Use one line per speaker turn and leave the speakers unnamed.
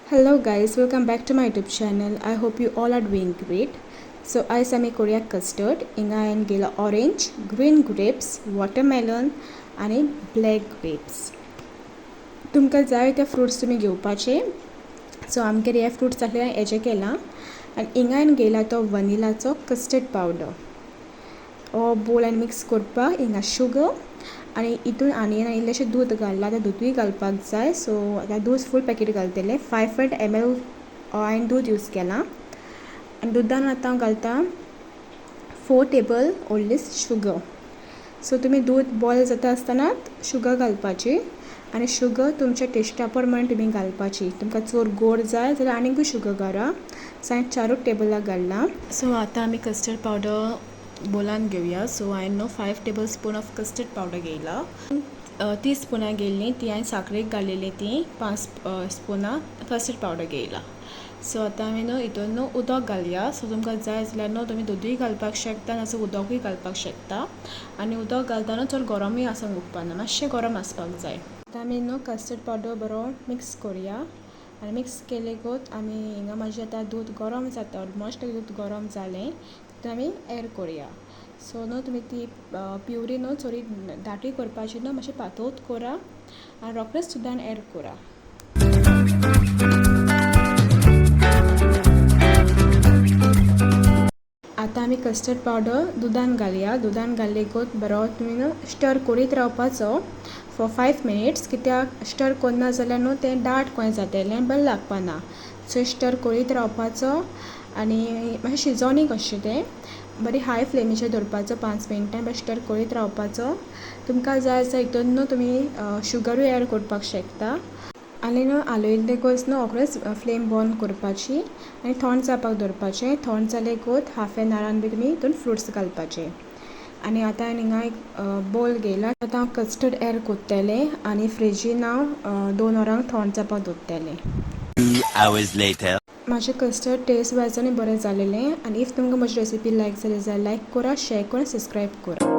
Hello guys, welcome back to my YouTube channel. I hope you all are doing great. So आज आमी करूया custard. हिंगा हांवें घेला ऑरेंज, ग्रीन ग्रेप्स, वॉटरमेलन आनी ब्लॅक ग्रेप्स. तुमकां जाय ते फ्रुट्स तुमी घेवपाचे. सो आमगेर हे फ्रुट्स आसले हेजे केला आनी हिंगा हांवें घेला तो वनिलाचो कस्टर्ड पावडर. हो बोल आनी मिक्स करपाक हिंगा शुगर आनी हितून आनी इल्लेशें दूद घालला. तें दूदूय घालपाक जाय. सो आतां दूद फूल पॅकेट घालतलें. 500 ml हांवें दूद यूज केलां आनी दुदान आतां हांव घालता 4 टेबल ओन्ली शुगर. सो तुमी दूद बॉयल जाता आसतनाच शुगर घालपाची आनी शुगर तुमच्या टेस्टा प्रमाणे तुमी घालपाची. तुमकां चड गोड जाय जाल्यार आनीकूय शुगर घाला. सो हांवें 4 टेबलां घालला. सो आतां आमी कस्टर्ड पावडर बोलान घेवया. सो हांवें 5 table spoon of custard powder घेयला. 3 स्पुनां घेयली ती हांवें साखरेक घालिल्ली ती 5 स्पुनां कस्टर्ड पावडर घेयला. सो आतां आमी हितून उदक घालया. सो तुमकां जाय जाल्यार तुमी दूदूय घालपाक शकता नाजाल्यार उदकूय घालपाक शकता आनी उदक घालतना चड गरमूय आसूंक उपकारना, मातशें गरम आसपाक जाय. आतां आमी कस्टर्ड पावडर बरो मिक्स करुया आनी मिक्स केलेगूत आमी हिंगा मातशें आतां दूद गरम जाता. ऑलमोस्ट दूद गरम जालें. तितून आमी एड करुया. सो तुमी ती प्युरी चोरी दाटूय करपाची मातशें पातळूच करा आनी रोखडेंच सुद्दां एड करा. आतां आमी कस्टर्ड पावडर दुदान घालया. दुदान घालेगूत बरो तुमी स्टर करीत रावपाचो फॉर 5 मिनिट्स. कित्याक स्टर करना जाल्यार तें दाट कोणें जातलें, बरें लागपाना. सो स्टर करीत रावपाचो आनी मातशें शिजोनी कशें तें बरी हाय फ्लेमीचेर दवरपाचो 5 मिनटां. बरें स्टर करीत रावपाचो. तुमकां जाय जाल्यार हितून तुमी शुगरूय एड करपाक शकता आनी हालयतलेगूच रोखडेंच फ्लेम बंद करपाची आनी थंड जावपाक दवरपाचें. थंड जालेगूत हाफ एन आवरान बी तुमी हितून फ्रुट्स घालपाचे. आनी आतां हांवें हिंगा एक बोल घेयला. आतां हांव कस्टर्ड एड कोत्तलें आनी फ्रिजीन हांव 2 वरांक थंड जावपाक दवरतलें.
2 hours later.
म्हाजें कस्टर्ड टेस्ट वायज आनी बरें जालेलें. आनी इफ तुमकां म्हजी रेसिपी लायक जाली जाल्यार लायक करा, शेअर करा, सबस्क्रायब करा.